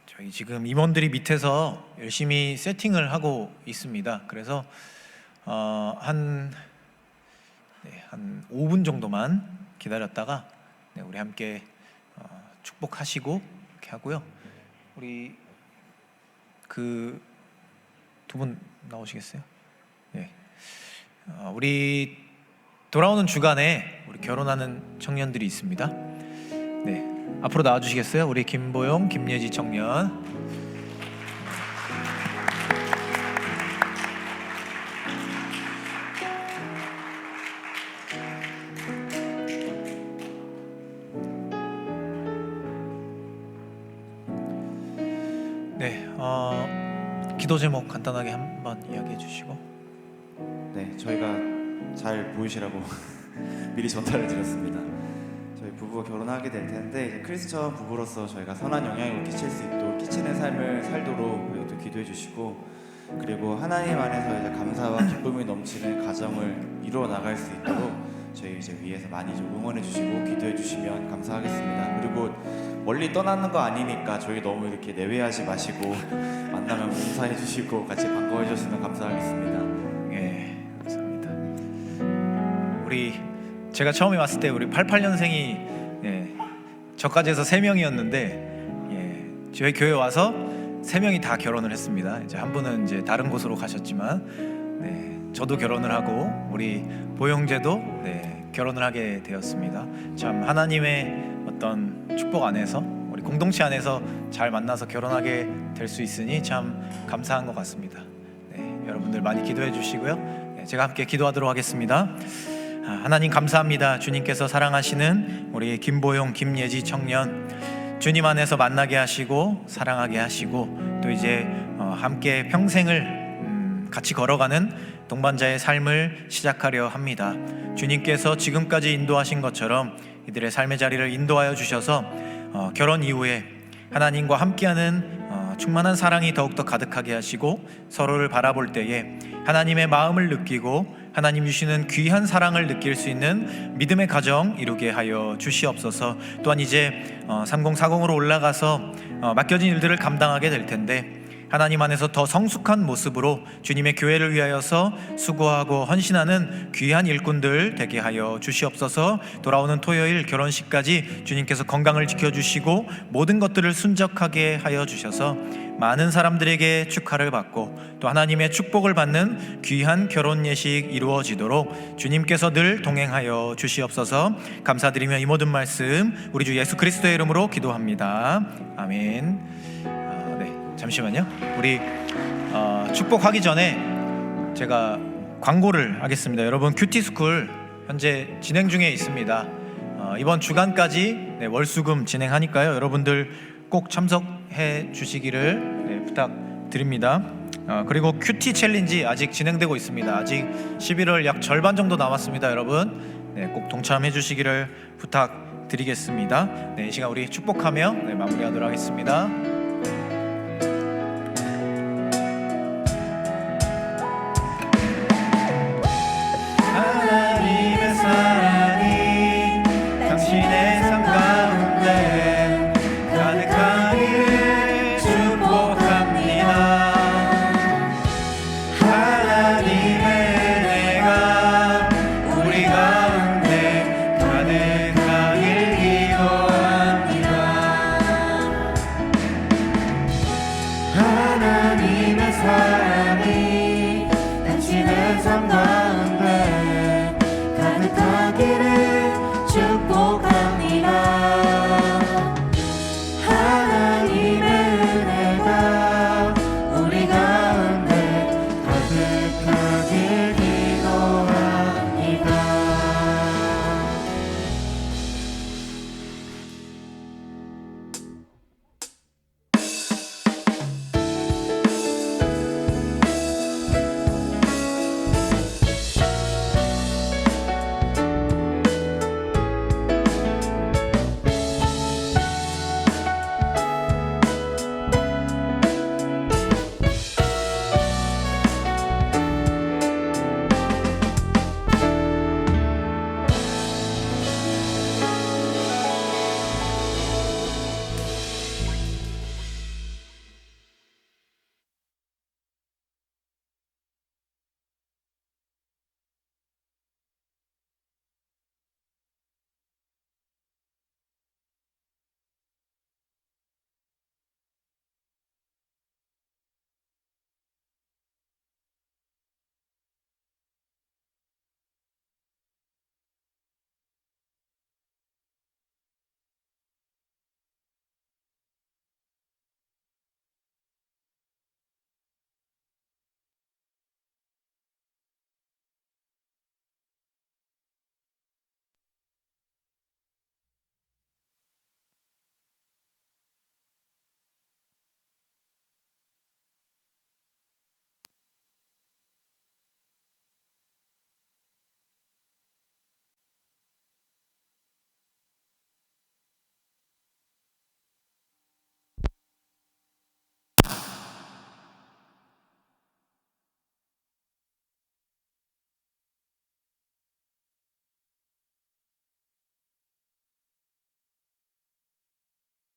저희 지금 임원들이 밑에서 열심히 세팅을 하고 있습니다. 그래서 한 5분 정도만 기다렸다가 우리 함께 축복하시고 이렇게 하고요. 우리 그 두 분 나오시겠어요? 네. 우리 돌아오는 주간에 우리 결혼하는 청년들이 있습니다. 네, 앞으로 나와주시겠어요? 우리 김보용, 김예지 청년. 네, 기도 제목 간단하게 한번 이야기해 주시고. 네, 저희가 잘 보이시라고 미리 전달을 드렸습니다. 저희 부부가 결혼하게 될 텐데 이제 크리스천 부부로서 저희가 선한 영향을 끼칠 수 있도록 끼치는 삶을 살도록 또 기도해 주시고, 그리고 하나님 안에서 이제 감사와 기쁨이 넘치는 가정을 이루어 나갈 수 있도록 저희 이제 위에서 많이 좀 응원해 주시고 기도해 주시면 감사하겠습니다. 그리고 멀리 떠나는 거 아니니까 저희 너무 이렇게 내외하지 마시고 만나면 인사해 주시고 같이 반가워해 주시면 감사하겠습니다. 예, 감사합니다. 우리 제가 처음에 왔을 때 우리 88년생이 저까지 해서 3명이었는데 저희 교회 와서 3명이 다 결혼을 했습니다. 이제 한 분은 이제 다른 곳으로 가셨지만 저도 결혼을 하고 우리 보영제도 결혼을 하게 되었습니다. 참 하나님의 어떤 축복 안에서 우리 공동체 안에서 잘 만나서 결혼하게 될 수 있으니 참 감사한 것 같습니다. 여러분들 많이 기도해 주시고요. 제가 함께 기도하도록 하겠습니다. 하나님 감사합니다. 주님께서 사랑하시는 우리 김보용, 김예지 청년, 주님 안에서 만나게 하시고 사랑하게 하시고 또 이제 함께 평생을 같이 걸어가는 동반자의 삶을 시작하려 합니다. 주님께서 지금까지 인도하신 것처럼 이들의 삶의 자리를 인도하여 주셔서 결혼 이후에 하나님과 함께하는 충만한 사랑이 더욱더 가득하게 하시고 서로를 바라볼 때에 하나님의 마음을 느끼고 하나님 주시는 귀한 사랑을 느낄 수 있는 믿음의 가정 이루게 하여 주시옵소서. 또한 이제 3040으로 올라가서 맡겨진 일들을 감당하게 될 텐데 하나님 안에서 더 성숙한 모습으로 주님의 교회를 위하여서 수고하고 헌신하는 귀한 일꾼들 되게 하여 주시옵소서. 돌아오는 토요일 결혼식까지 주님께서 건강을 지켜주시고 모든 것들을 순적하게 하여 주셔서 많은 사람들에게 축하를 받고 또 하나님의 축복을 받는 귀한 결혼 예식 이루어지도록 주님께서 늘 동행하여 주시옵소서. 감사드리며 이 모든 말씀 우리 주 예수 그리스도의 이름으로 기도합니다. 아멘. 잠시만요. 우리 축복하기 전에 제가 광고를 하겠습니다. 여러분 큐티스쿨 현재 진행 중에 있습니다. 이번 주간까지 월수금 진행하니까요. 여러분들 꼭 참석해 주시기를 부탁드립니다. 그리고 큐티 챌린지 아직 진행되고 있습니다. 아직 11월 약 절반 정도 남았습니다. 여러분 꼭 동참해 주시기를 부탁드리겠습니다. 이 시간 우리 축복하며 마무리하도록 하겠습니다.